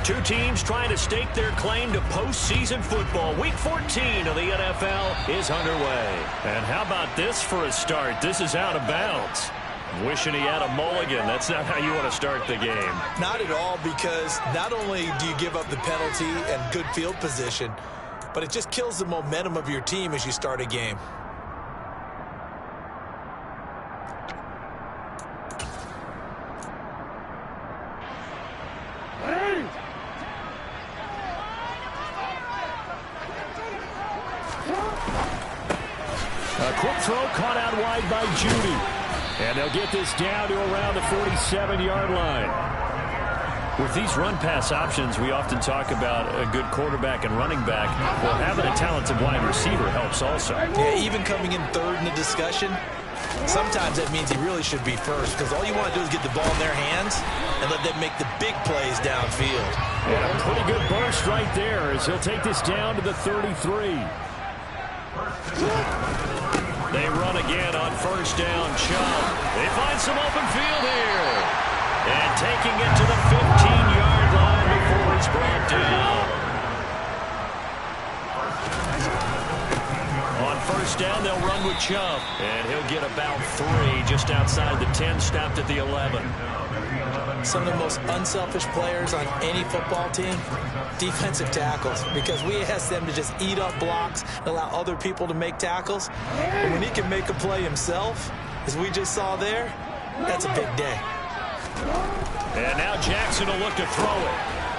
Two teams trying to stake their claim to postseason football. Week 14 of the NFL is underway. And how about this for a start? This is out of bounds. Wishing he had a mulligan. That's not how you want to start the game. Not at all, because not only do you give up the penalty and good field position, but it just kills the momentum of your team as you start a game. A quick throw caught out wide by Judy. And they'll get this down to around the 47-yard line. With these run-pass options, we often talk about a good quarterback and running back. Well, having a talented wide receiver helps also. Yeah, even coming in third in the discussion, sometimes that means he really should be first, because all you want to do is get the ball in their hands and let them make the big plays downfield. Yeah, a pretty good burst right there as he'll take this down to the 33. They run again on first down. Chubb. They find some open field here. And taking it to the 15-yard line before it's brought down. On first down, they'll run with Chubb. And he'll get about 3 just outside the 10, stopped at the 11. Some of the most unselfish players on any football team, defensive tackles, because we ask them to just eat up blocks and allow other people to make tackles. And when he can make a play himself, as we just saw there, that's a big day. And now Jackson will look to throw it.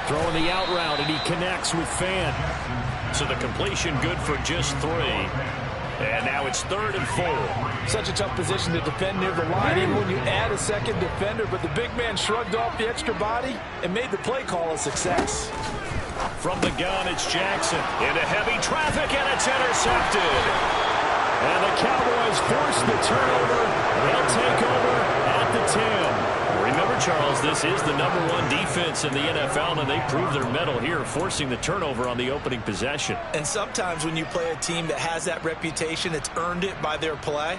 Throwing the out route, and he connects with Fan. So the completion good for just 3. And now it's 3rd and 4. Such a tough position to defend near the line, even when you add a second defender. But the big man shrugged off the extra body and made the play call a success. From the gun, it's Jackson. Into heavy traffic, and it's intercepted. And the Cowboys force the turnover. They'll take over at the 10. Remember, Charles, this is the #1 defense in the NFL, and they prove their mettle here, forcing the turnover on the opening possession. And sometimes when you play a team that has that reputation, it's earned it by their play.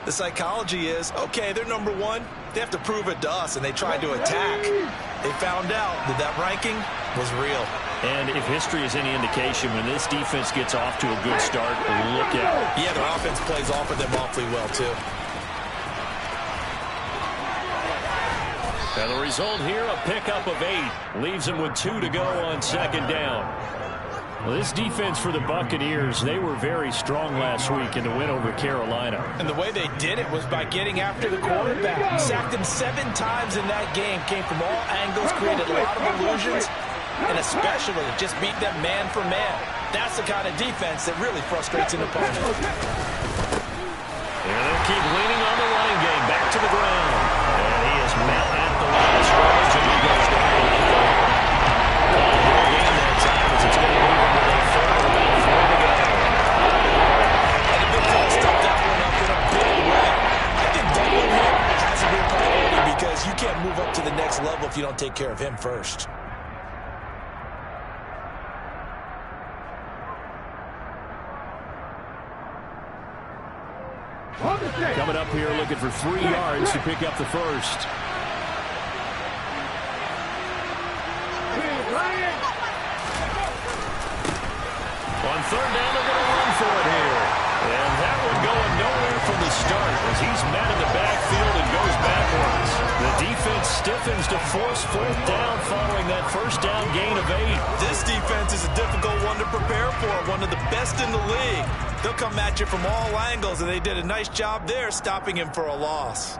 The psychology is, okay, they're #1. They have to prove it to us, and they tried to attack. They found out that that ranking was real. And if history is any indication, when this defense gets off to a good start, look out. Yeah, their offense plays off of them awfully well, too. And the result here, a pickup of 8. Leaves them with 2 to go on second down. Well, this defense for the Buccaneers, they were very strong last week in the win over Carolina. And the way they did it was by getting after the quarterback. Sacked him 7 times in that game. Came from all angles, created a lot of illusions, and especially just beat them man for man. That's the kind of defense that really frustrates an opponent. And they'll keep leaning on the running game. Back to the ground. And he is met at the line of scrimmage, and he goes down to the 30. Again that time as it's going to move into the 4 about 4 to go. And the Big 12 stepped that one up in a big way. I think doubling him has to be a priority, because you can't move up to the next level if you don't take care of him first. Coming up here looking for 3 yards to pick up the first. On third down, they're going to run for it here. And that one going nowhere from the start as he's met in the backfield and goes backwards. The defense stiffens to force 4th down following that first down gain of 8. This defense is a difficult one to prepare for, one of the best in the league. They'll come at you from all angles, and they did a nice job there stopping him for a loss.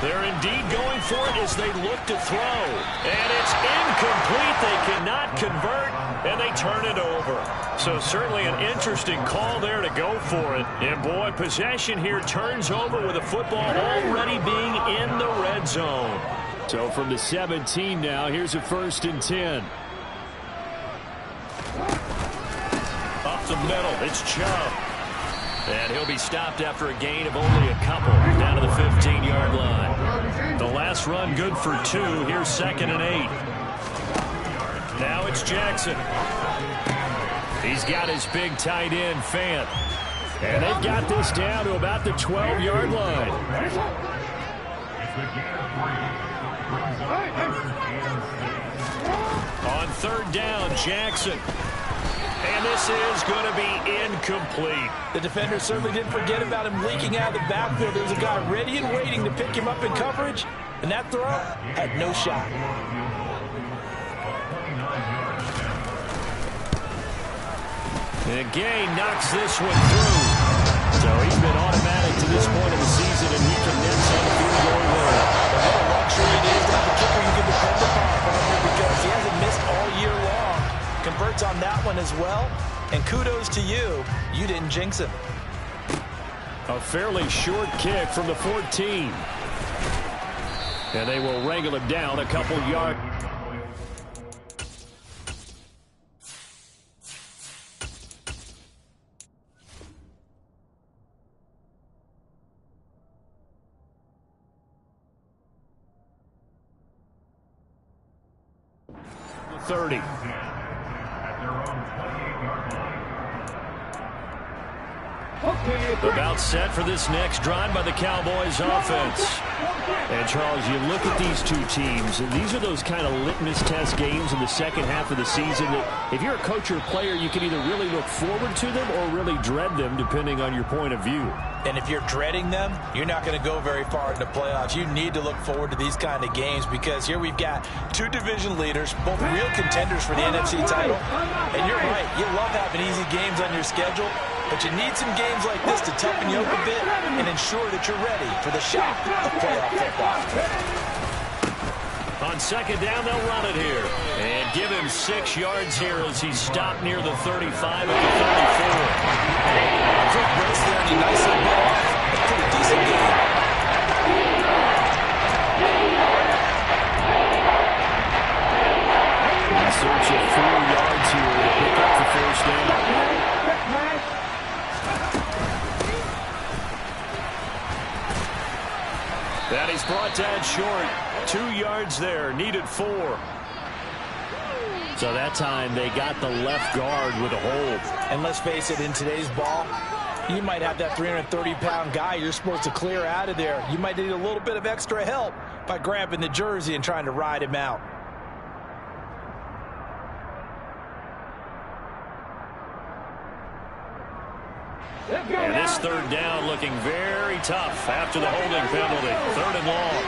They're indeed going for it as they look to throw. And it's incomplete. They cannot convert, and they turn it over. So certainly an interesting call there to go for it. And, boy, possession here turns over with the football already being in the red zone. So from the 17 now, here's a 1st and 10. Up the middle, it's Chubb. And he'll be stopped after a gain of only a couple, down to the 15-yard line. The last run good for 2. Here's 2nd and 8. Now it's Jackson. He's got his big tight end, Fant. And they've got this down to about the 12-yard line. On 3rd down, Jackson. And this is going to be incomplete. The defender certainly didn't forget about him leaking out of the backfield. There was a guy ready and waiting to pick him up in coverage, and that throw had no shot. And Gay knocks this one through. So he's been automatic to this point of the season, and he can net some field goal winner. And what a luxury it is to have a kicker you can depend upon, partner, because he hasn't missed all year long. Converts on that one as well, and kudos to you. You didn't jinx him. A fairly short kick from the 14. And they will wrangle him down a couple yards. The 30. About set for this next drive by the Cowboys offense. And, Charles, you look at these two teams, and these are those kind of litmus test games in the second half of the season that if you're a coach or a player, you can either really look forward to them or really dread them, depending on your point of view. And if you're dreading them, you're not going to go very far in the playoffs. You need to look forward to these kind of games because here we've got two division leaders, both real contenders for the NFC title. And you're right, you love having easy games on your schedule, but you need some games like this to toughen you up a bit and ensure that you're ready for the shock of playoff football. On 2nd down, they'll run it here. And give him 6 yards here as he's stopped near the 35 at the 34. Quick brace there, and he nicely bit off a pretty decent game. In search of 4 yards here to pick up the 1st down. That he's brought down short. 2 yards there, needed 4. So that time they got the left guard with a hold. And let's face it, in today's ball, you might have that 330-pound guy you're supposed to clear out of there. You might need a little bit of extra help by grabbing the jersey and trying to ride him out. And this 3rd down looking very tough after the holding penalty. 3rd and long.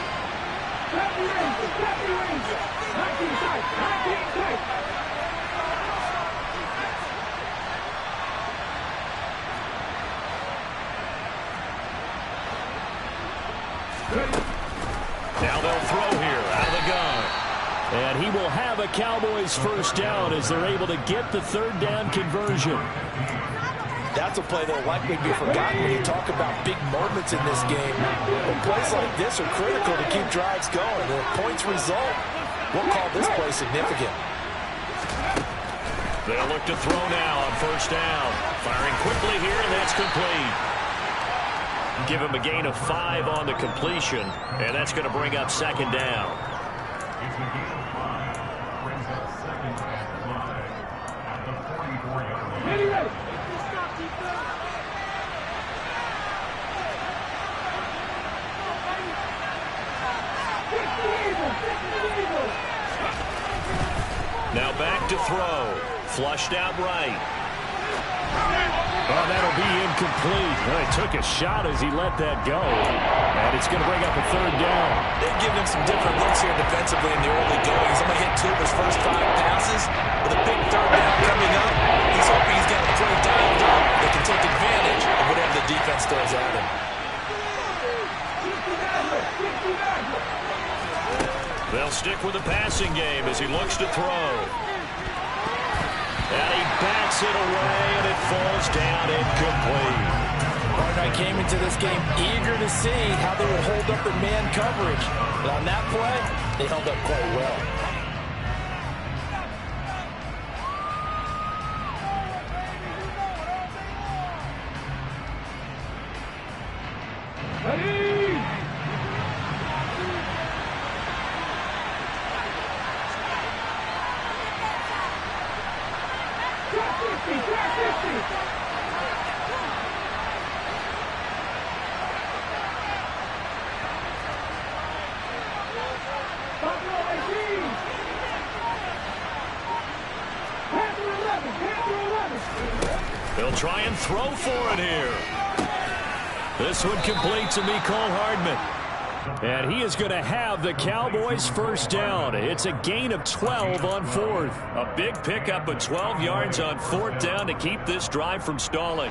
Now they'll throw here out of the gun. And he will have a Cowboys 1st down as they're able to get the 3rd down conversion. That's a play that will likely be forgotten when you talk about big moments in this game. But plays like this are critical to keep drives going. And if points result, we'll call this play significant. They'll look to throw now on 1st down. Firing quickly here, and that's complete. Give him a gain of 5 on the completion, and that's going to bring up 2nd down. Now back to throw. Flushed out right. Oh, that'll be incomplete. Well, he took a shot as he let that go. And it's going to bring up a 3rd down. They've given him some different looks here defensively in the early goings. I'm going to hit 2 of his first 5 passes. With a big 3rd down coming up, he's hoping he's got a play dialed up that can take advantage of whatever the defense throws at him. They'll stick with the passing game as he looks to throw. And he backs it away, and it falls down incomplete. I came into this game eager to see how they would hold up in man coverage. But on that play, they held up quite well. They'll try and throw for it here. This one complete to Mecole Hardman. And he is going to have the Cowboys first down. It's a gain of 12 on fourth. A big pickup of 12 yards on fourth down to keep this drive from stalling.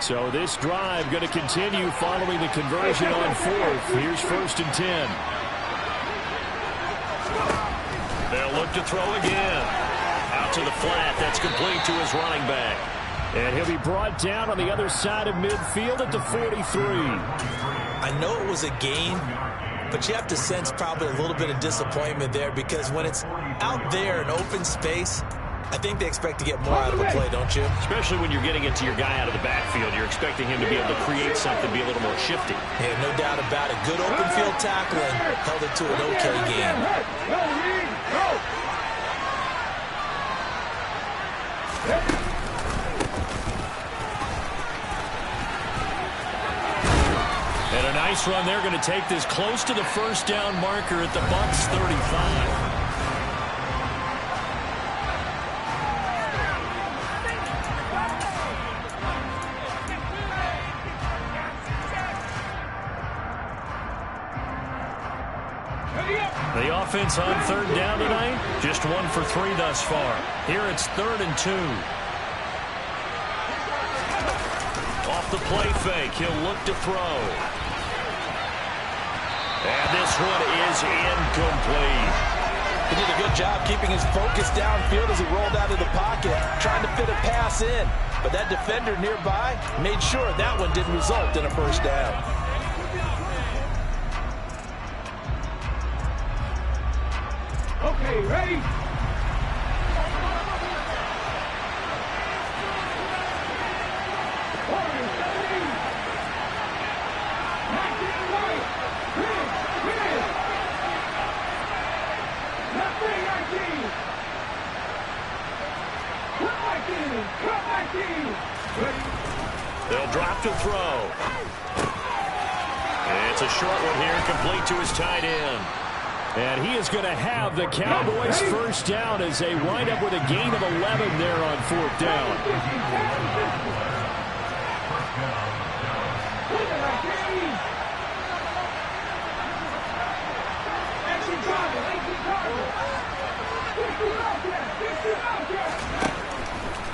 So this drive going to continue following the conversion on fourth. Here's 1st and 10. They'll look to throw again. Out to the flat. That's complete to his running back. And he'll be brought down on the other side of midfield at the 43. I know it was a gain, but you have to sense probably a little bit of disappointment there because when it's out there in open space, I think they expect to get more out of a play, don't you? Especially when you're getting it to your guy out of the backfield. You're expecting him to be able to create something, be a little more shifty. Yeah, no doubt about it. Good open field tackling held it to an okay game. And a nice run. They're going to take this close to the first down marker at the Bucs 35. The offense on 3rd down tonight, just 1 for 3 thus far. Here it's 3rd and 2. Off the play fake, he'll look to throw. And this one is incomplete. He did a good job keeping his focus downfield as he rolled out of the pocket, trying to fit a pass in. But that defender nearby made sure that one didn't result in a first down. Okay, ready? They'll drop to throw. And it's a short one here, complete to his tight end. And he is going to have the Cowboys first down as they wind up with a gain of 11 there on 4th down.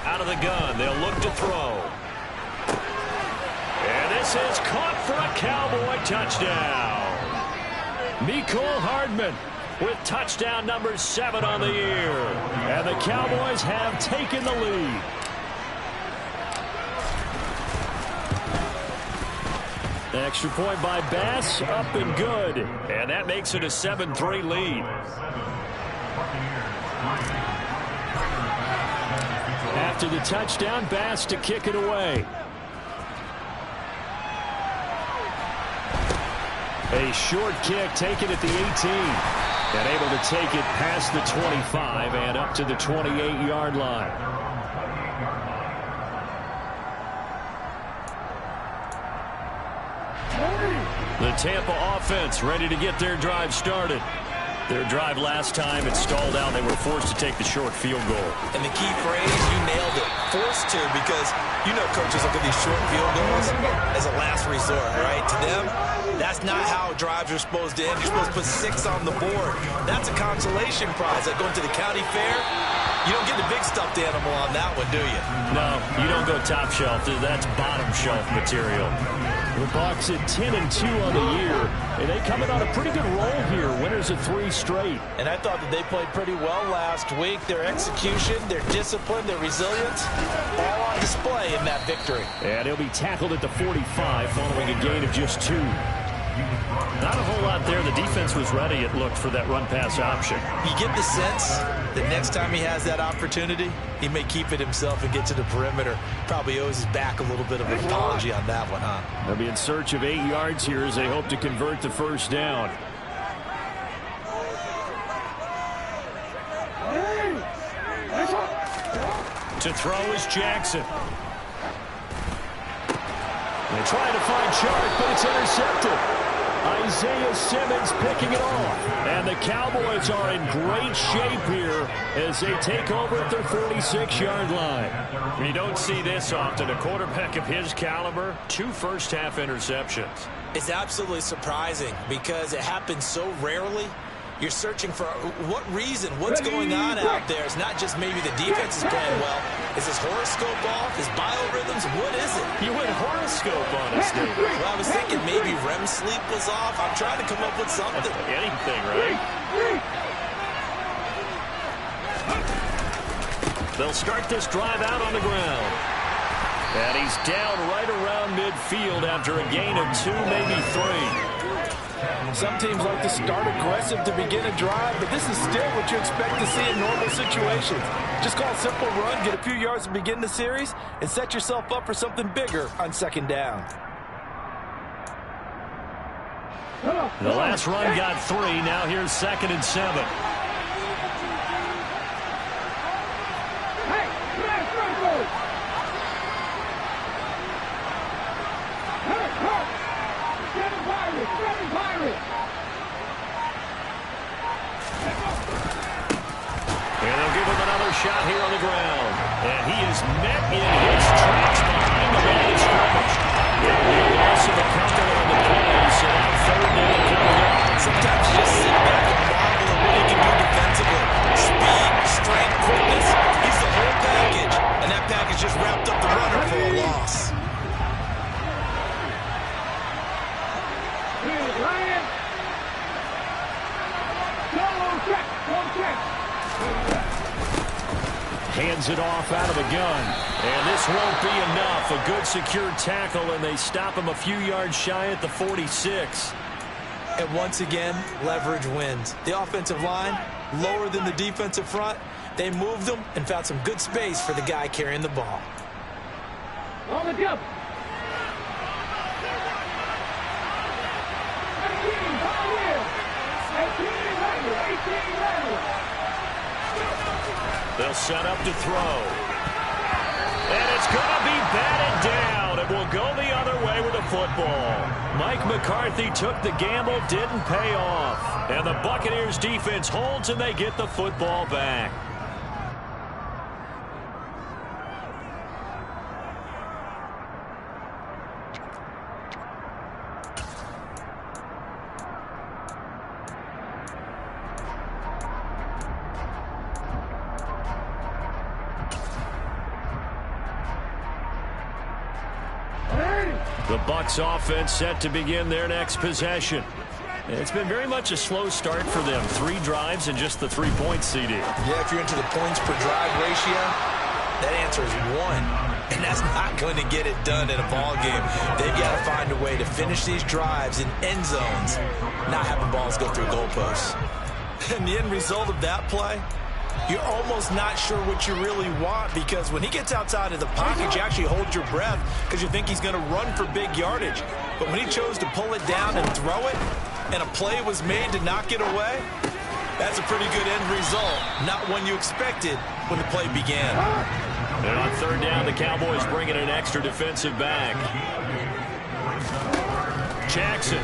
Out of the gun, they'll look to throw. And this is caught for a Cowboy touchdown. Mecole Hardman with touchdown number 7 on the year. And the Cowboys have taken the lead. Extra point by Bass, up and good. And that makes it a 7-3 lead. After the touchdown, Bass to kick it away. A short kick taken at the 18. And able to take it past the 25 and up to the 28-yard line. The Tampa offense ready to get their drive started. Their drive last time, it stalled out. They were forced to take the short field goal. And the key phrase, you nailed it. Forced to, because you know coaches look at these short field goals as a last resort, right? To them, that's not how drives are supposed to end. You're supposed to put 6 on the board. That's a consolation prize. Like going to the county fair, you don't get the big stuffed animal on that one, do you? No, you don't go top shelf. That's bottom shelf material. The Bucs at 10-2 on the year, and they coming on a pretty good roll here. Winners of 3 straight. And I thought that they played pretty well last week. Their execution, their discipline, their resilience, all on display in that victory. And he'll be tackled at the 45 following a gain of just 2. Not a whole lot there. The defense was ready, it looked, for that run-pass option. You get the sense that next time he has that opportunity, he may keep it himself and get to the perimeter. Probably owes his back a little bit of an apology on that one, huh? They'll be in search of 8 yards here as they hope to convert the first down. To throw is Jackson. They try to find Chark, but it's intercepted. Isaiah Simmons picking it off. And the Cowboys are in great shape here as they take over at their 46-yard line. You don't see this often. A quarterback of his caliber, 2 first-half interceptions. It's absolutely surprising because it happens so rarely. You're searching for what reason, what's going on out there. It's not just maybe the defense is playing well. Is his horoscope off? His biorhythms? What is it? You went horoscope on us, David. Well, I was thinking maybe REM sleep was off. I'm trying to come up with something. Anything, right? They'll start this drive out on the ground. And he's down right around midfield after a gain of 2, maybe 3. Some teams like to start aggressive to begin a drive, but this is still what you expect to see in normal situations. Just call a simple run, get a few yards to begin the series, and set yourself up for something bigger on second down. The last run got 3. Now here's 2nd and 7. Shot here on the ground. And he is met in his tracks behind the line of scrimmage. The loss of the count on the play, so now 3rd down coming up. Sometimes you just sit back and marvel at what he can do defensively. Speed, strength, quickness. He's the whole package. And that package just wrapped up the runner for a loss. Here's Ryan. Go check. Hands it off out of the gun. And this won't be enough. A good secure tackle, and they stop him a few yards shy at the 46. And once again, leverage wins. The offensive line, lower than the defensive front. They moved them and found some good space for the guy carrying the ball. On the jump. They'll set up to throw. And it's going to be batted down. It will go the other way with the football. Mike McCarthy took the gamble, didn't pay off. And the Buccaneers defense holds, and they get the football back. The Bucs offense set to begin their next possession. It's been very much a slow start for them. 3 drives and just the 3 points, CD. Yeah, if you're into the points per drive ratio, that answer is 1. And that's not going to get it done in a ball game. They've got to find a way to finish these drives in end zones, not having balls go through goalposts. And the end result of that play, you're almost not sure what you really want, because when he gets outside of the pocket, you actually hold your breath because you think he's going to run for big yardage. But when he chose to pull it down and throw it, and a play was made to knock it away, that's a pretty good end result. Not one you expected when the play began. And on 3rd down, the Cowboys bring in an extra defensive back. Jackson.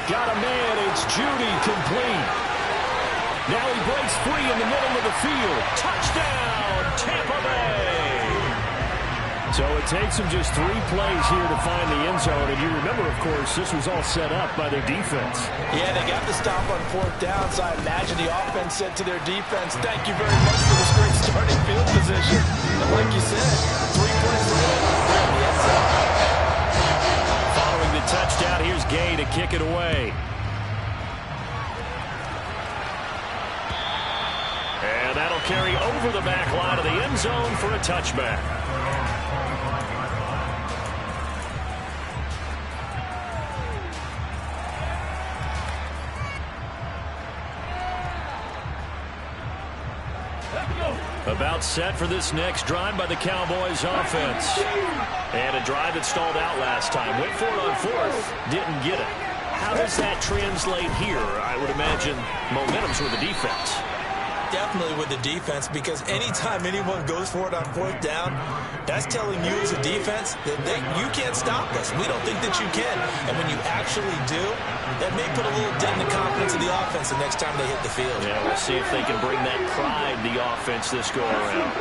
Got a man. It's Judy, complete. Now he breaks free in the middle of the field. Touchdown, Tampa Bay. So it takes them just 3 plays here to find the end zone. And you remember, of course, this was all set up by their defense. Yeah, they got the stop on 4th down, so I imagine the offense said to their defense, thank you very much for this great starting field position. And like you said, 3 plays later, they're in the end zone. Following the touchdown, here's Gay to kick it away. And that'll carry over the back line of the end zone for a touchback. About set for this next drive by the Cowboys offense. And a drive that stalled out last time. Went for it on fourth. Didn't get it. How does that translate here? I would imagine momentum's with the defense. Definitely with the defense, because anytime anyone goes for it on fourth down, that's telling you as a defense that you can't stop us. We don't think that you can. And when you actually do, that may put a little dent in the confidence of the offense the next time they hit the field. Yeah, we'll see if they can bring that pride to the offense this go around.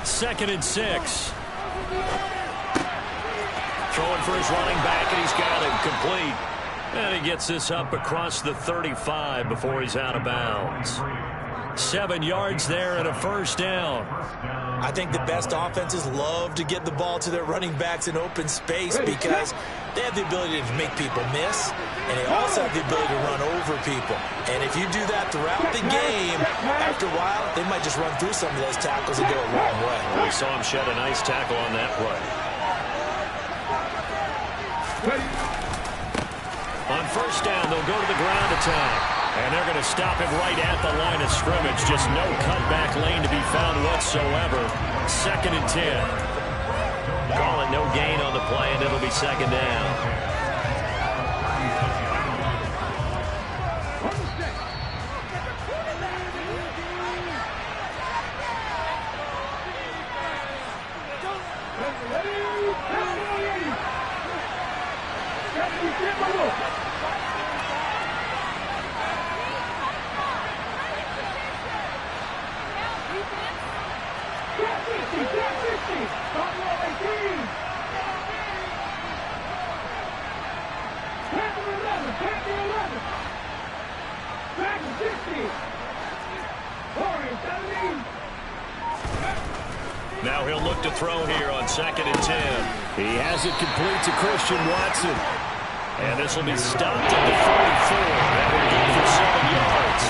Second and 6. Throwing for his running back, and he's got it complete. And he gets this up across the 35 before he's out of bounds. 7 yards there and a first down. I think the best offenses love to get the ball to their running backs in open space because they have the ability to make people miss, and they also have the ability to run over people. And if you do that throughout the game, after a while, they might just run through some of those tackles and go a long way. We saw him shed a nice tackle on that play. On first down, they'll go to the ground attack. And they're going to stop him right at the line of scrimmage. Just no cutback lane to be found whatsoever. Second and 10. Call it no gain on the play, and it'll be second down. Now he'll look to throw here on second and 10. He has it complete to Christian Watson. And this will be stopped at the 44. That will go for 7 yards.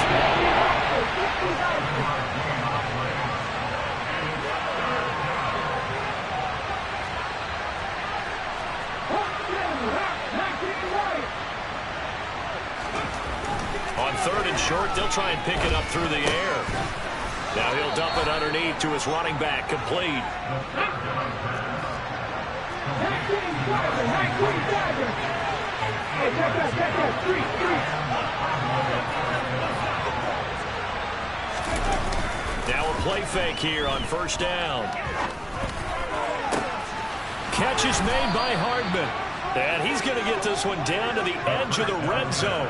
On third and short, they'll try and pick it up through the air. Now he'll dump it underneath to his running back, complete. Now a play fake here on first down. Catch is made by Hardman. And he's going to get this one down to the edge of the red zone.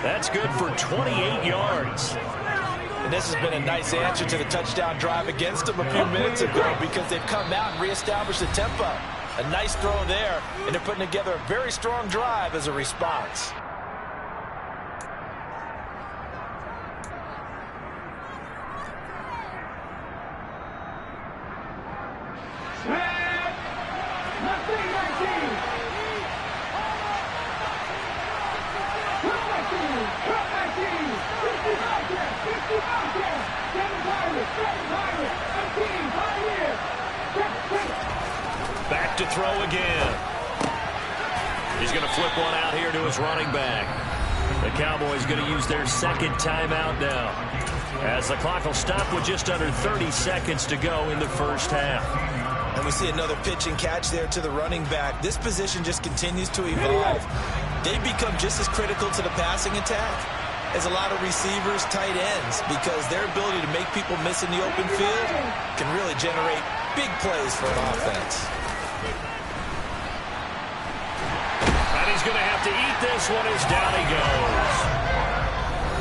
That's good for 28 yards. And this has been a nice answer to the touchdown drive against them a few minutes ago because they've come out and reestablished the tempo. A nice throw there, and they're putting together a very strong drive as a response. Back to throw again. He's going to flip one out here to his running back. The Cowboys going to use their second timeout now, as the clock will stop with just under 30 seconds to go in the first half. And we see another pitch and catch there to the running back. This position just continues to evolve. They become just as critical to the passing attack as a lot of receivers, tight ends, because their ability to make people miss in the open field can really generate big plays for an offense. And he's going to have to eat this one as down he goes.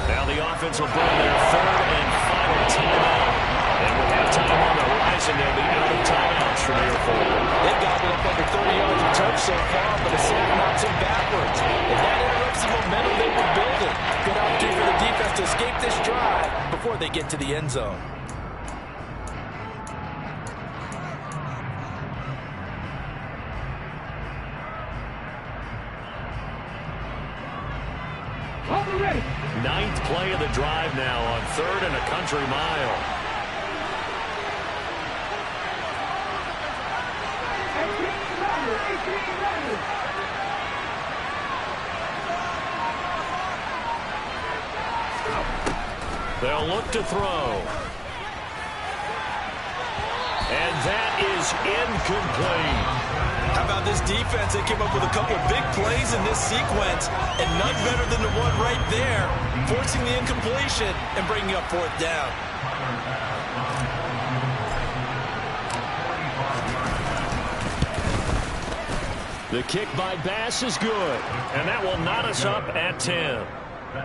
Now the offense will bring their third and final timeout. And with halftime on the horizon, they'll be out of timeouts from here forward. They've gobbled up over 30 yards of turf so far, but the sack knocks them backwards. And that interrupts the momentum they were building. Good opportunity for the defense to escape this drive before they get to the end zone. Ninth play of the drive now on third and a country mile. They'll look to throw. And that is incomplete. How about this defense? They came up with a couple big plays in this sequence, and none better than the one right there, forcing the incompletion and bringing up fourth down. The kick by Bass is good, and that will knot us up at 10.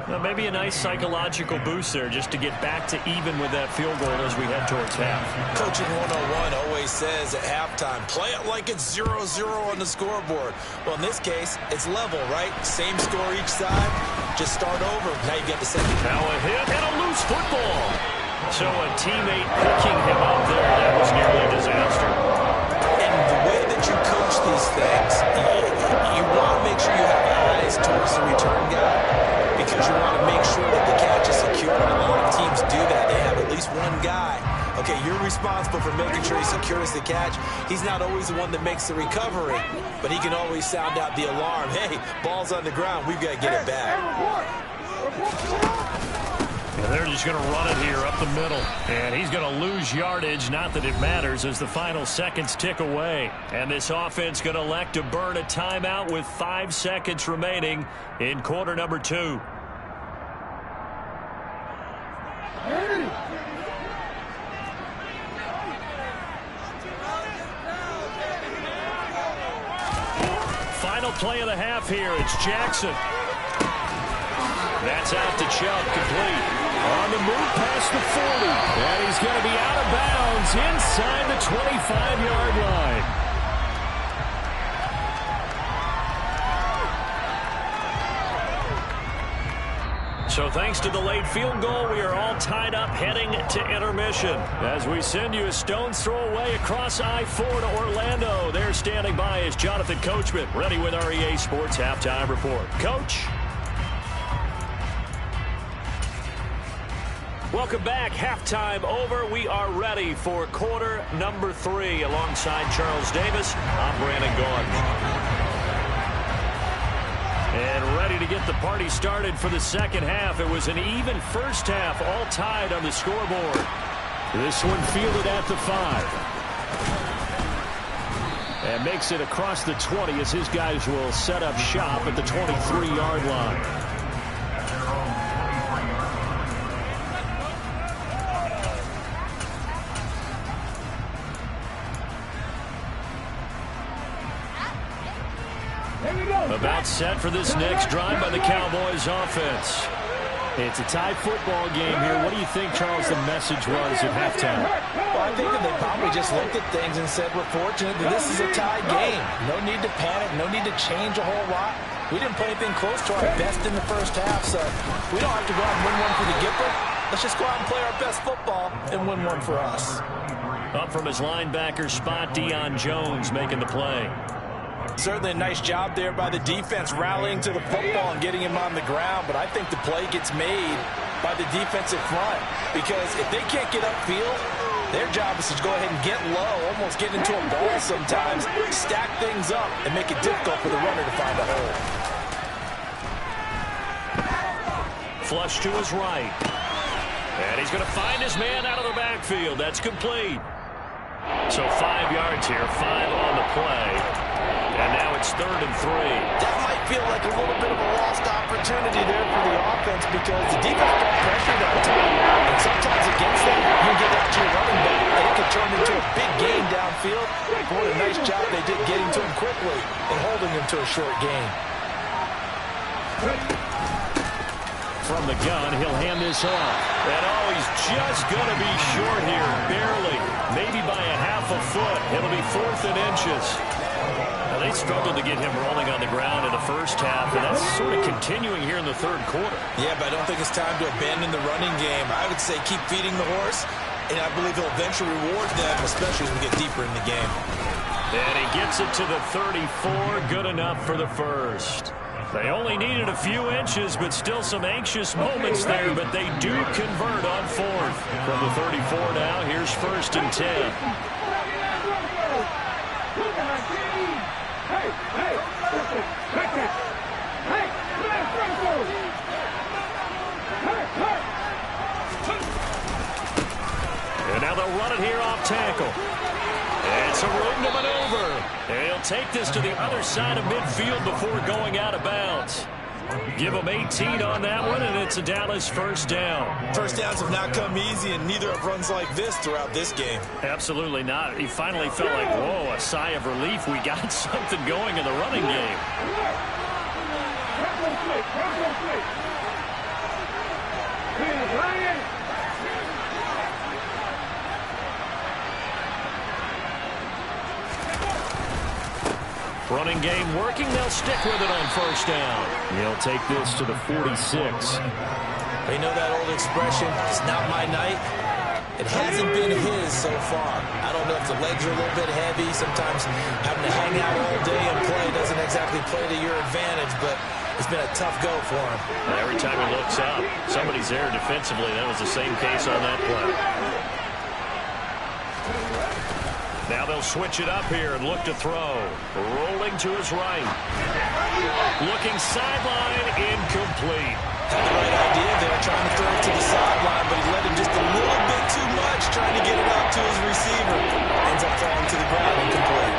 Well, maybe a nice psychological boost there just to get back to even with that field goal as we head towards half. Coaching 101 always says at halftime, play it like it's 0-0 on the scoreboard. Well, in this case, it's level, right? Same score each side. Just start over. Now you get the second. Now a hit and a loose football. So a teammate picking him up there. That was nearly a disaster. And the way that you coach these things, you want to make sure you have eyes towards the return guy, because you want to make sure that the catch is secure. And a lot of teams do that. They have at least one guy. Okay, you're responsible for making sure he secures the catch. He's not always the one that makes the recovery, but he can always sound out the alarm. Hey, ball's on the ground. We've got to get it back. And they're just going to run it here up the middle. And he's going to lose yardage. Not that it matters as the final seconds tick away. And this offense going to elect to burn a timeout with 5 seconds remaining in quarter number 2. Final play of the half here. It's Jackson. That's out to Chubb, complete. On the move past the 40. And he's going to be out of bounds inside the 25-yard line. So thanks to the late field goal, we are all tied up heading to intermission. As we send you a stone's throw away across I-4 to Orlando. There standing by is Jonathan Coachman, ready with our EA Sports Halftime Report. Coach? Welcome back. Halftime over. We are ready for quarter number 3. Alongside Charles Davis, I'm Brandon Gaudin. And ready to get the party started for the second half. It was an even first half, all tied on the scoreboard. This one fielded at the 5. And makes it across the 20 as his guys will set up shop at the 23-yard line. About set for this next drive by the Cowboys offense. It's a tie football game here. What do you think, Charles, the message was at halftime? Well, I think that they probably just looked at things and said, we're fortunate that this is a tie game. No need to panic. No need to change a whole lot. We didn't play anything close to our best in the first half, so we don't have to go out and win one for the Gipper. Let's just go out and play our best football and win one for us. Up from his linebacker spot, Deion Jones making the play. Certainly a nice job there by the defense rallying to the football and getting him on the ground, but I think the play gets made by the defensive front, because if they can't get upfield, their job is to go ahead and get low, almost get into a ball sometimes, stack things up, and make it difficult for the runner to find a hole. Flush to his right. And he's going to find his man out of the backfield. That's complete. So 5 yards here, 5 on the play. And now it's 3rd and 3. That might feel like a little bit of a lost opportunity there for the offense, because the defense got pressure that time. And sometimes against that, you get out to your running back, and it can turn into a big gain downfield. What a nice job they did getting to him quickly and holding him to a short gain. From the gun, he'll hand this off. And he's just going to be short here, barely. Maybe by a half a foot. It'll be 4th and inches. Now, they struggled to get him rolling on the ground in the first half, and that's sort of continuing here in the third quarter. Yeah, but I don't think it's time to abandon the running game. I would say keep feeding the horse, and I believe he'll eventually reward them, especially as we get deeper in the game. And he gets it to the 34, good enough for the first. They only needed a few inches, but still some anxious moments there, but they do convert on 4th. From the 34 now, here's 1st and 10. Hey, listen, check that. Hey, man, Franco. And now they'll run it here off tackle. And some room to maneuver. And he'll take this to the other side of midfield before going out of bounds. Give him 18 on that one, and it's a Dallas first down. First downs have not come easy, and neither have runs like this throughout this game. Absolutely not. He finally felt like, whoa, a sigh of relief. We got something going in the running game. Running game working. They'll stick with it on first down. He'll take this to the 46. They know that old expression, it's not my night. It hasn't been his so far. I don't know if the legs are a little bit heavy. Sometimes having to hang out all day and play doesn't exactly play to your advantage, but it's been a tough go for him. Every time he looks up, somebody's there defensively. That was the same case on that play. Now they'll switch it up here and look to throw. Rolling to his right. Looking sideline, incomplete. Had the right idea there, trying to throw it to the sideline, but he let it just a little bit too much, trying to get it out to his receiver. Ends up falling to the ground, incomplete.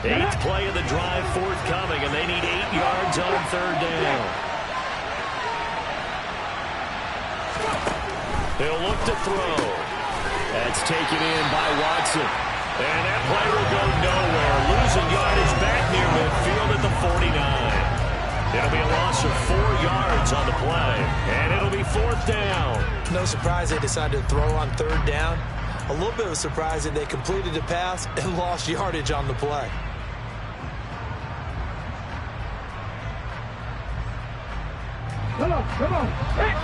Eighth play of the drive forthcoming, and they need 8 yards on third down. They'll look to throw. That's taken in by Watson. And that play will go nowhere. Losing yardage back near midfield at the 49. It'll be a loss of 4 yards on the play. And it'll be fourth down. No surprise they decided to throw on third down. A little bit of a surprise that they completed the pass and lost yardage on the play. Come on. Hey!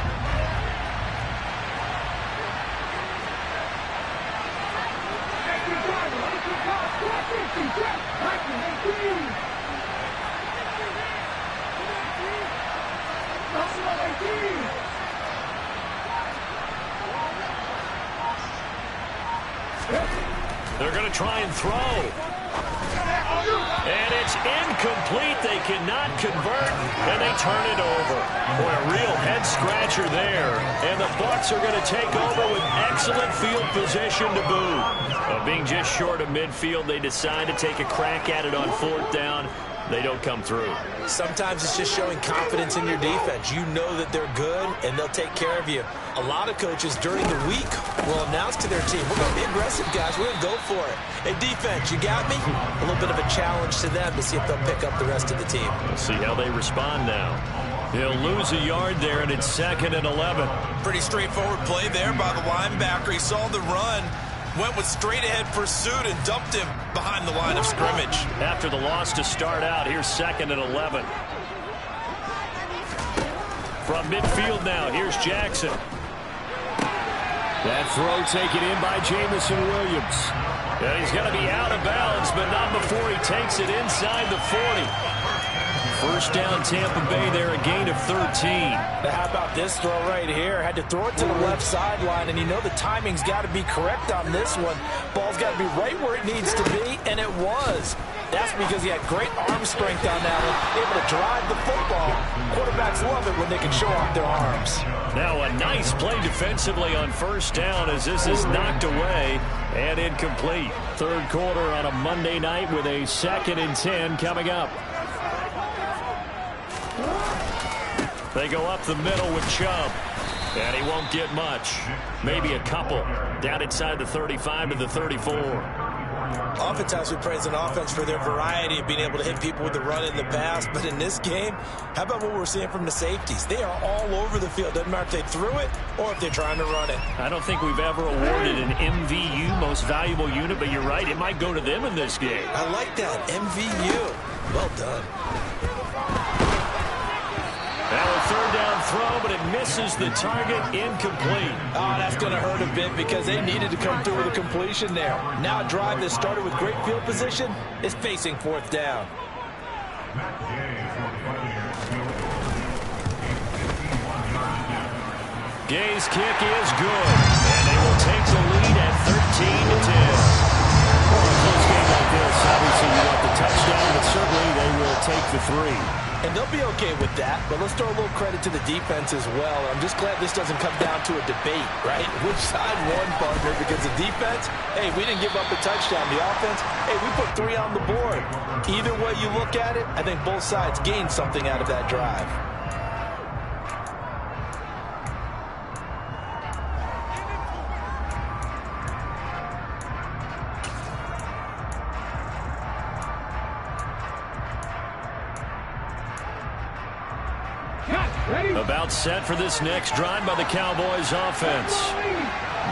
They're going to try and throw. And it's incomplete. They cannot convert, and they turn it over. Boy, a real head-scratcher there. And the Bucs are going to take over with excellent field position to boot. Being just short of midfield, they decide to take a crack at it on fourth down. They don't come through. Sometimes it's just showing confidence in your defense. You know that they're good, and they'll take care of you. A lot of coaches during the week will announce to their team, we're going to be aggressive, guys. We're going to go for it. Hey, defense, you got me? A little bit of a challenge to them to see if they'll pick up the rest of the team. We'll see how they respond now. He'll lose a yard there, and it's 2nd and 11. Pretty straightforward play there by the linebacker. He saw the run, went with straight-ahead pursuit, and dumped him behind the line of scrimmage. After the loss to start out, here's 2nd and 11. From midfield now, here's Jackson. That throw taken in by Jamison Williams. And he's going to be out of bounds, but not before he takes it inside the 40. First down, Tampa Bay there, a gain of 13. Now how about this throw right here? Had to throw it to the left sideline, and you know the timing's got to be correct on this one. Ball's got to be right where it needs to be, and it was. That's because he had great arm strength on that one, able to drive the football. Quarterbacks love it when they can show off their arms. Now a nice play defensively on first down as this is knocked away and incomplete. Third quarter on a Monday night with a 2nd and 10 coming up. They go up the middle with Chubb. And he won't get much. Maybe a couple. Down inside the 35 to the 34. Oftentimes we praise an offense for their variety of being able to hit people with the run in the pass. But in this game, how about what we're seeing from the safeties? They are all over the field. Doesn't matter if they threw it or if they're trying to run it. I don't think we've ever awarded an MVU, most valuable unit, but you're right. It might go to them in this game. I like that. MVU. Well done. Now a third down throw, but it misses the target, incomplete. Oh, that's going to hurt a bit because they needed to come through with a completion there. Now a drive that started with great field position is facing fourth down. Gay's kick is good, and they will take the lead at 13-10. Well, in a close game like this, obviously you want the touchdown, but certainly they will take the 3. And they'll be okay with that, but let's throw a little credit to the defense as well. I'm just glad this doesn't come down to a debate, right? Which side won, partner? Because the defense, hey, we didn't give up a touchdown. The offense, hey, we put 3 on the board. Either way you look at it, I think both sides gained something out of that drive. About set for this next drive by the Cowboys offense.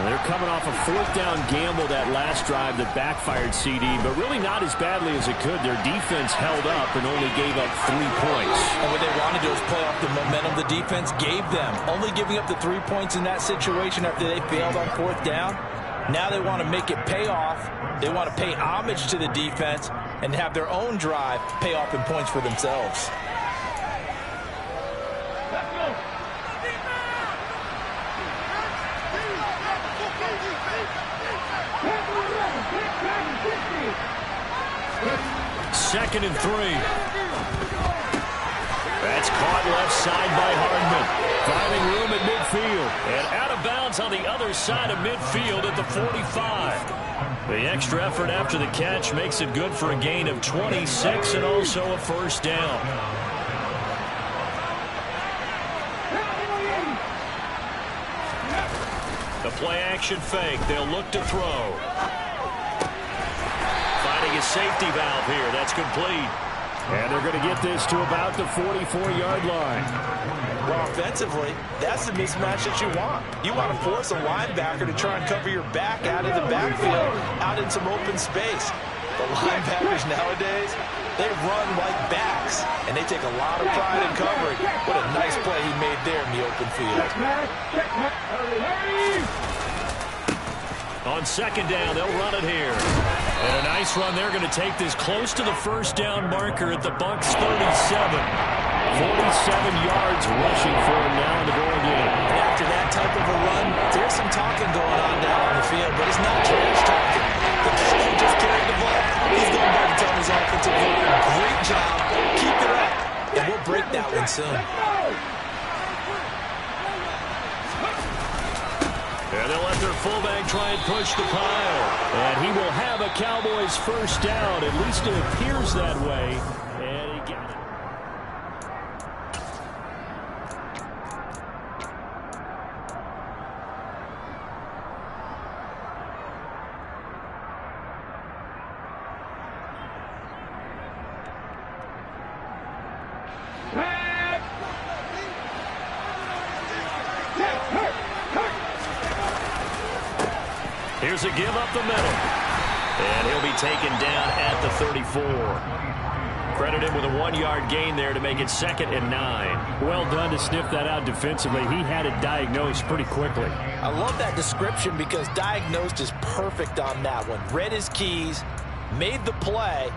They're coming off a 4th down gamble that last drive that backfired CD, but really not as badly as it could. Their defense held up and only gave up 3 points. And what they wanted to do is play off the momentum the defense gave them. Only giving up the 3 points in that situation after they failed on 4th down. Now they want to make it pay off. They want to pay homage to the defense and have their own drive pay off in points for themselves. Second and 3. That's caught left side by Hardman. Finding room at midfield. And out of bounds on the other side of midfield at the 45. The extra effort after the catch makes it good for a gain of 26 and also a first down. The play action fake. They'll look to throw. A safety valve here. That's complete. And they're going to get this to about the 44-yard line. Well, offensively, that's the mismatch that you want. You want to force a linebacker to try and cover your back out of the backfield, out in some open space. The linebackers nowadays, they run like backs, and they take a lot of pride in covering. What a nice play he made there in the open field. On second down, they'll run it here. And a nice run. They're going to take this close to the first down marker at the Bucs 37. 47 yards rushing for him now in the ball game. And after that type of a run, there's some talking going on down on the field, but it's not trash talking. The guy who just carried the ball, he's going back and telling his offensive line, great job, keep it up, and we'll break that one soon. And they'll let their fullback try and push the pile. And he will have a Cowboys first down. At least it appears that way. And he got it. Here's a give up the middle. And he'll be taken down at the 34. Credit him with a 1-yard gain there to make it 2nd and 9. Well done to sniff that out defensively. He had it diagnosed pretty quickly. I love that description because diagnosed is perfect on that one. Read his keys, made the play,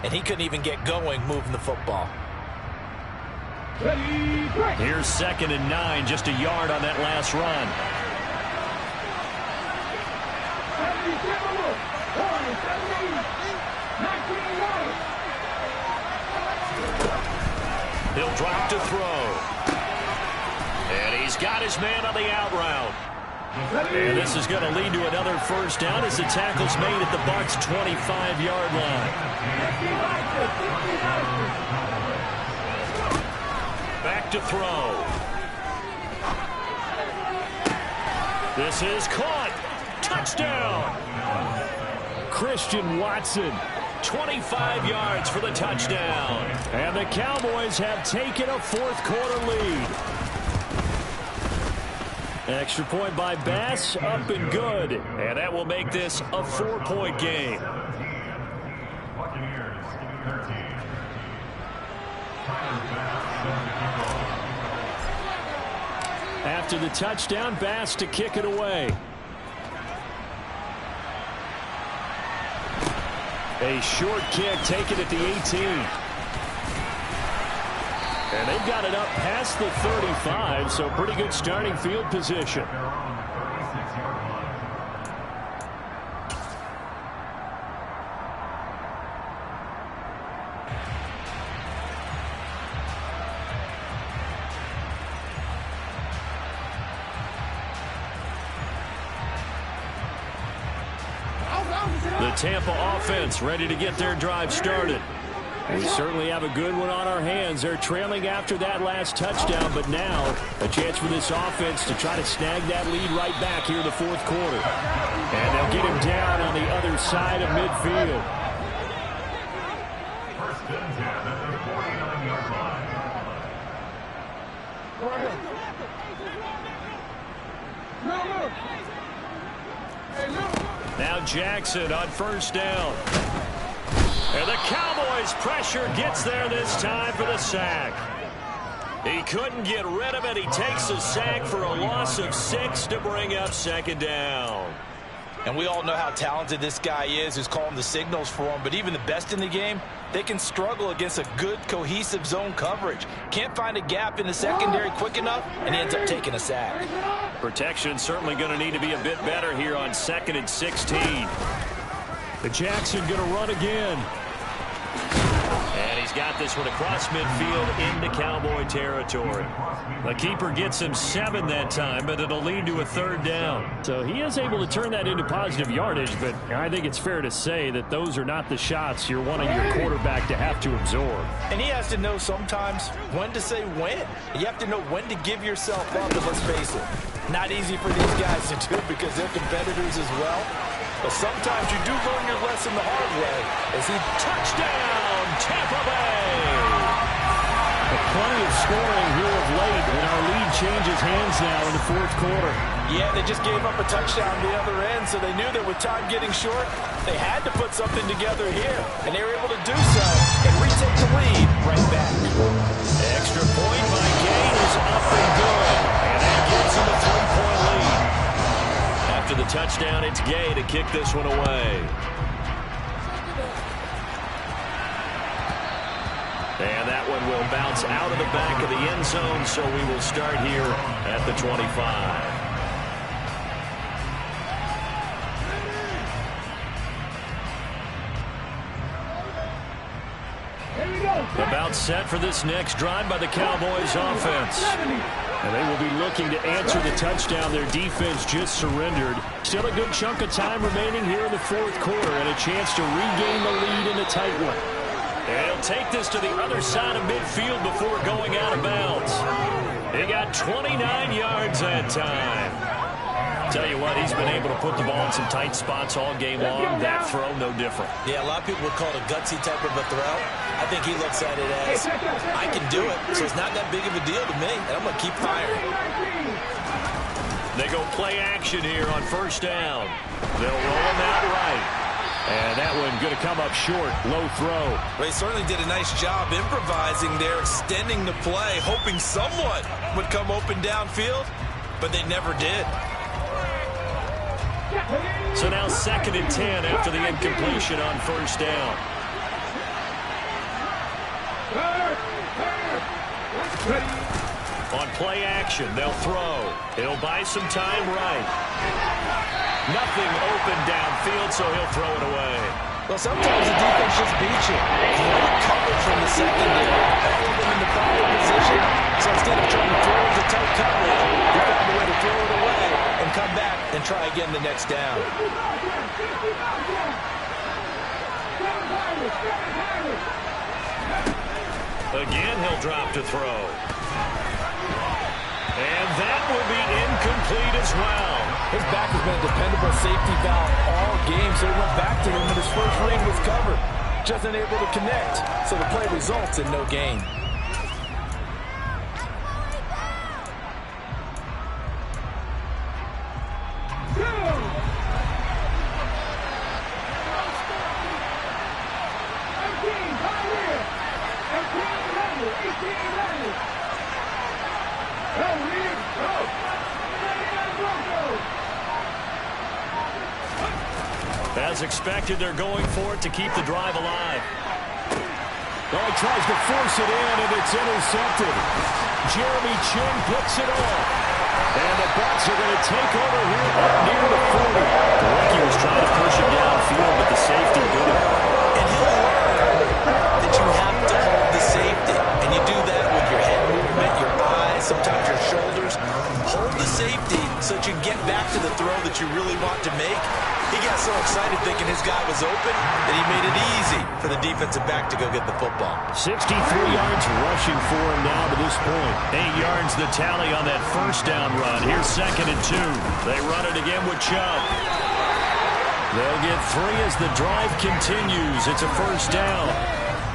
and he couldn't even get going moving the football. Here's 2nd and 9, just a yard on that last run. He'll drop to throw. And he's got his man on the out route. And this is going to lead to another first down as the tackle's made at the Bucs' 25-yard line. Back to throw. This is caught. Touchdown. Christian Watson. 25 yards for the touchdown. And the Cowboys have taken a fourth-quarter lead. Extra point by Bass, up and good. And that will make this a 4-point game. After the touchdown, Bass to kick it away. A short kick taken at the 18. And they've got it up past the 35, so pretty good starting field position. The Tampa offense ready to get their drive started. We certainly have a good one on our hands. They're trailing after that last touchdown, but now a chance for this offense to try to snag that lead right back here in the fourth quarter. And they'll get him down on the other side of midfield. First and 10 at the 49-yard line. Now Jackson on first down. And the Cowboys' pressure gets there this time for the sack. He couldn't get rid of it. He takes a sack for a loss of 6 to bring up second down. And we all know how talented this guy is who's calling the signals for him. But even the best in the game, they can struggle against a good, cohesive zone coverage. Can't find a gap in the secondary quick enough, and he ends up taking a sack. Protection certainly going to need to be a bit better here on 2nd and 16. The Jackson going to run again. And he's got this one across midfield into Cowboy territory. The keeper gets him 7 that time, but it'll lead to a third down. So he is able to turn that into positive yardage, but I think it's fair to say that those are not the shots you're wanting your quarterback to have to absorb. And he has to know sometimes when to say when. You have to know when to give yourself up, and let's face it, not easy for these guys to do because they're competitors as well. But sometimes you do learn your lesson the hard way as he touchdown Tampa Bay. Plenty of scoring here of late, and our lead changes hands now in the fourth quarter. Yeah, they just gave up a touchdown the other end, so they knew that with time getting short, they had to put something together here, and they were able to do so and retake the lead right back. Extra point by Gain is up and good, and that gives them a 3-point lead. After the touchdown, it's Gay to kick this one away. And that one will bounce out of the back of the end zone, so we will start here at the 25. About set for this next drive by the Cowboys offense. And they will be looking to answer the touchdown their defense just surrendered. Still a good chunk of time remaining here in the fourth quarter and a chance to regain the lead in a tight one. And he'll take this to the other side of midfield before going out of bounds. He got 29 yards that time. Tell you what, he's been able to put the ball in some tight spots all game long. That throw, no different. Yeah, a lot of people would call it a gutsy type of a throw. I think he looks at it as, I can do it, so it's not that big of a deal to me, and I'm going to keep firing. They go play action here on first down. They'll roll him out right. And that one going to come up short, low throw. Well, he certainly did a nice job improvising there, extending the play, hoping someone would come open downfield, but they never did. So now 2nd and 10 after the incompletion on first down. On play action, they'll throw. He'll buy some time right. Nothing open downfield, so he'll throw it away. Well, sometimes the defense just beats you. Great coverage from the secondary. All of them in the proper position. So instead of trying to throw into tight coverage, he found a way to throw it away and come back and try again the next down. Again, he'll drop to throw. And that will be incomplete as well. His back has been a dependable safety valve all game, so he went back to him when his first read was covered. Just unable to connect, so the play results in no gain. As expected, they're going for it to keep the drive alive. Oh, he tries to force it in, and it's intercepted. Jeremy Chin picks it off. And the Bucs are going to take over here up near the 40. The rookie was trying to push it downfield, but the safety did it. And he'll learn that you have to hold the safety. And you do that with your head movement, your eyes, sometimes your shoulders. Hold the safety so that you get back to the throw that you really want to make. He got so excited thinking his guy was open that he made it easy for the defensive back to go get the football. 63 yards rushing for him now to this point. 8 yards the tally on that first down run. Here's 2nd and 2. They run it again with Chubb. They'll get 3 as the drive continues. It's a first down.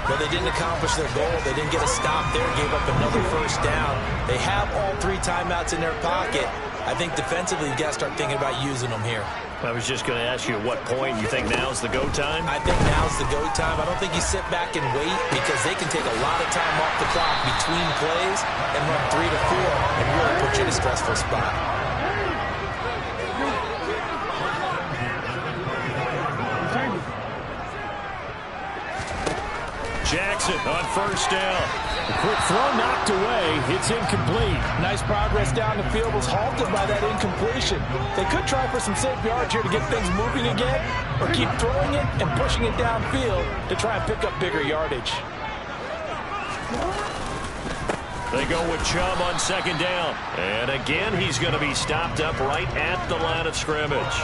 But they didn't accomplish their goal. They didn't get a stop there, gave up another first down. They have all 3 timeouts in their pocket. I think defensively, you got to start thinking about using them here. I was just going to ask you at what point you think now's the go time? I think now's the go time. I don't think you sit back and wait because they can take a lot of time off the clock between plays and run 3 to 4 and really put you in a stressful spot. Jackson on first down. A quick throw knocked away. It's incomplete. Nice progress down the field was halted by that incompletion. They could try for some safe yards here to get things moving again, or keep throwing it and pushing it downfield to try and pick up bigger yardage. They go with Chubb on 2nd down. And again, he's going to be stopped up right at the line of scrimmage.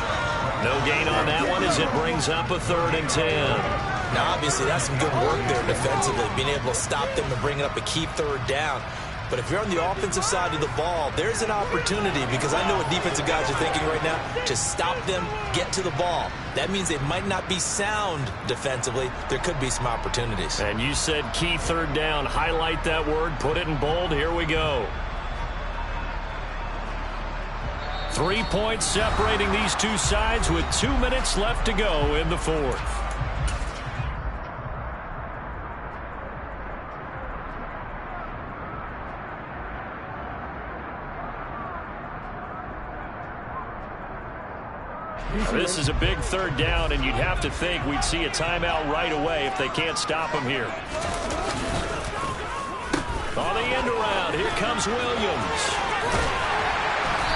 No gain on that one as it brings up a 3rd and 10. Now, obviously, that's some good work there defensively, being able to stop them and bring it up a key 3rd down. But if you're on the offensive side of the ball, there's an opportunity because I know what defensive guys are thinking right now, to stop them, get to the ball. That means they might not be sound defensively. There could be some opportunities. And you said key 3rd down. Highlight that word. Put it in bold. Here we go. 3 points separating these two sides with 2 minutes left to go in the 4th. This is a big 3rd down, and you'd have to think we'd see a timeout right away if they can't stop him here. On the end around, here comes Williams.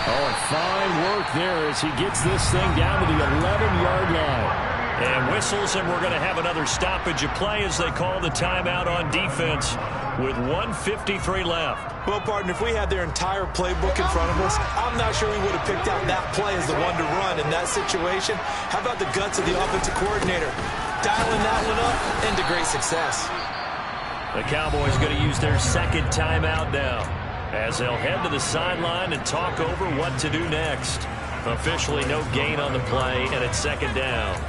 Oh, and fine work there as he gets this thing down to the 11-yard line. And whistles, and we're going to have another stoppage of play as they call the timeout on defense with 1:53 left. Well, partner, if we had their entire playbook in front of us, I'm not sure we would have picked out that play as the one to run in that situation. How about the guts of the offensive coordinator? Dialing that one up into great success. The Cowboys going to use their 2nd timeout now as they'll head to the sideline and talk over what to do next. Officially no gain on the play, and it's 2nd down.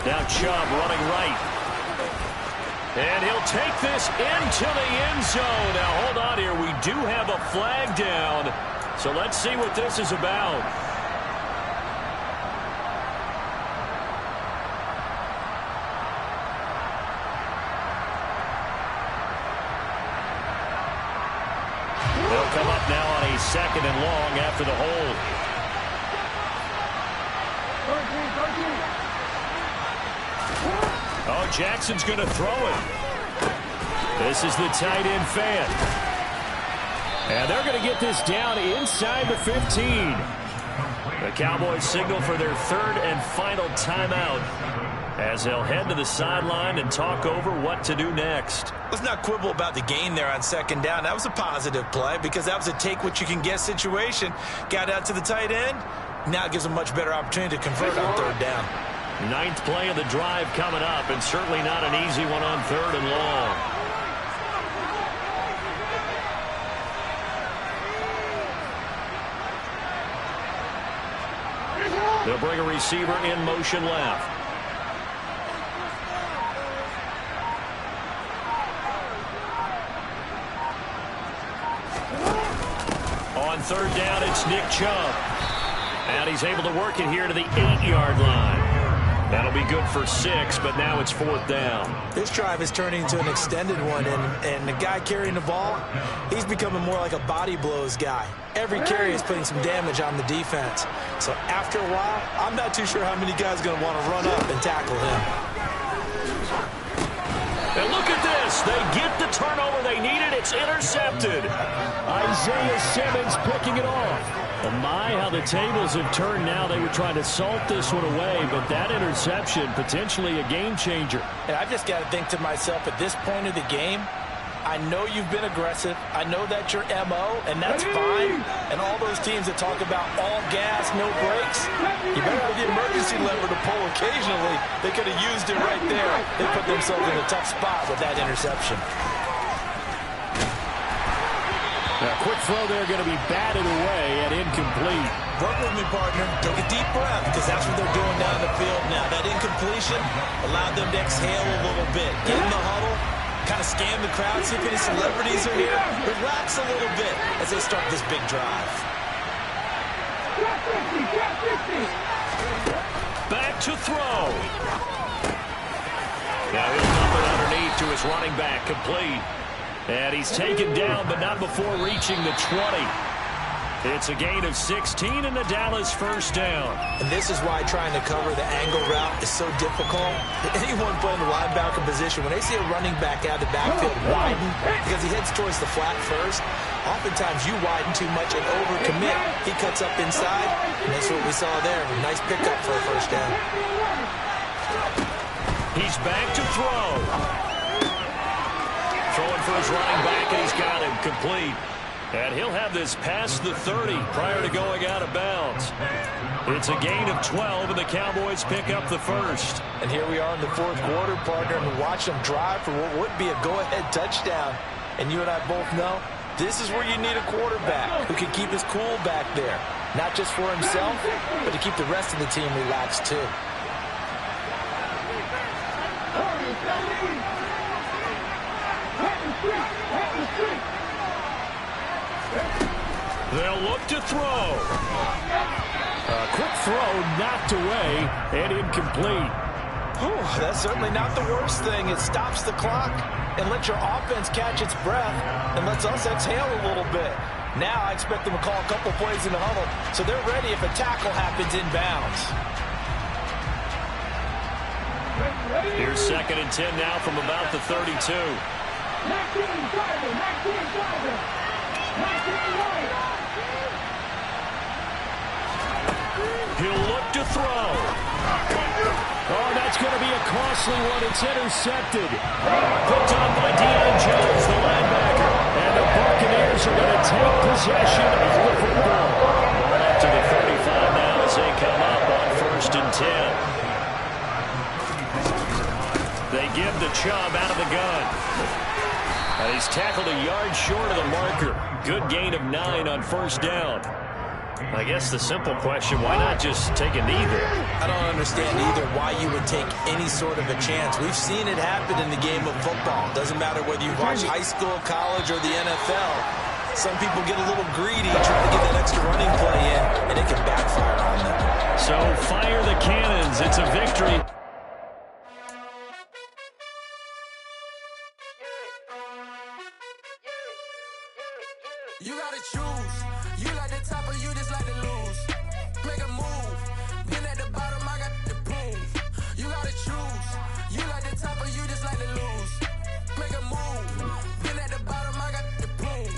Now Chubb running right. And he'll take this into the end zone. Now hold on here. We do have a flag down. So let's see what this is about. They'll come up now on a 2nd and long after the hold. Oh, Jackson's going to throw it. This is the tight end fan. And they're going to get this down inside the 15. The Cowboys signal for their 3rd and final timeout as they'll head to the sideline and talk over what to do next. Let's not quibble about the gain there on 2nd down. That was a positive play because that was a take-what-you-can-get situation. Got out to the tight end. Now it gives them a much better opportunity to convert on 3rd down. 9th play of the drive coming up, and certainly not an easy one on 3rd and long. They'll bring a receiver in motion left. On 3rd down, it's Nick Chubb. And he's able to work it here to the 8-yard line. That'll be good for 6, but now it's 4th down. This drive is turning into an extended one, and the guy carrying the ball, he's becoming more like a body blows guy. Every carry is putting some damage on the defense. So after a while, I'm not too sure how many guys are going to want to run up and tackle him. And look at this. They get the turnover they needed. It's intercepted. Isaiah Simmons picking it off. Well, my, how the tables have turned now. They were trying to salt this one away, but that interception, potentially a game changer. And I've just got to think to myself, at this point of the game, I know you've been aggressive. I know that's your MO, and that's fine. And all those teams that talk about all gas, no brakes, you better have the emergency lever to pull occasionally. They could have used it right there. They put themselves in a tough spot with that interception. A quick throw there going to be batted away and incomplete. Work with me, partner. Take a deep breath, because that's what they're doing down the field now. That incompletion allowed them to exhale a little bit. Get in the huddle, kind of scan the crowd, see if any celebrities are here. Relax a little bit as they start this big drive. Back to throw. Now he'll dump it underneath to his running back, complete. And he's taken down, but not before reaching the 20. It's a gain of 16 and the Dallas first down. And this is why trying to cover the angle route is so difficult. Anyone playing the linebacker position, when they see a running back out of the backfield widen, because he heads towards the flat first, oftentimes you widen too much and overcommit. He cuts up inside, and that's what we saw there. Nice pickup for a first down. He's back to throw. Throwing for his running back, and he's got him complete. And he'll have this past the 30 prior to going out of bounds. It's a gain of 12, and the Cowboys pick up the first. And here we are in the fourth quarter, partner, and watch them drive for what would be a go-ahead touchdown. And you and I both know this is where you need a quarterback who can keep his cool back there. Not just for himself, but to keep the rest of the team relaxed too. They'll look to throw. A quick throw knocked away and incomplete. That's certainly not the worst thing. It stops the clock and lets your offense catch its breath and lets us exhale a little bit. Now I expect them to call a couple plays in the huddle so they're ready if a tackle happens inbounds. Here's 2nd and 10 now from about the 32. He'll look to throw. Oh, that's going to be a costly one. It's intercepted. Picked on by Deion Jones, the linebacker. And the Buccaneers are going to take possession of the football. Ball up to the 35 now as they come up on 1st and 10. They give the Chubb out of the gun. And he's tackled a yard short of the marker. Good gain of 9 on 1st down. I guess the simple question, why not just take a knee there? I don't understand either why you would take any sort of a chance. We've seen it happen in the game of football. Doesn't matter whether you watch high school, college, or the NFL. Some people get a little greedy, trying to get that extra running play in, and it can backfire on them. So fire the cannons. It's a victory. You gotta choose. You like the top or you just like to lose. Make a move. Been at the bottom, I got the boom. You gotta choose. You like the top or you just like to lose. Make a move. Been at the bottom, I got the boom.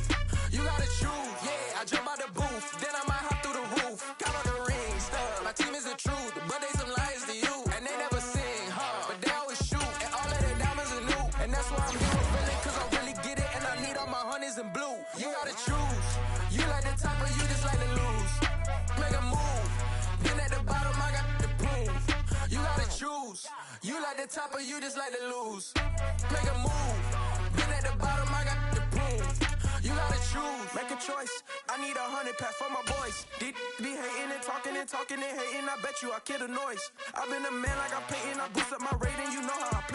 You gotta choose. Yeah, I jump out the booth. Then I might hop through the roof. Got on the ring stuff. My team is the truth, but they some liars to you. And they never sing, but they always shoot. And all of their diamonds are new. And that's why I'm here feeling, cause I really get it. And I need all my honeys in blue. You gotta choose. You like the top or you just like to lose. Make a move. Been at the bottom, I got the boom. You gotta choose. You like the top or you just like to lose. Make a move. Been at the bottom, I got the boom. You gotta choose. Make a choice. I need 100 pack for my boys. Be hating and talking and talking and hating. I bet you I kill the noise. I've been a man like I'm painting. I boost up my rating. You know how I play.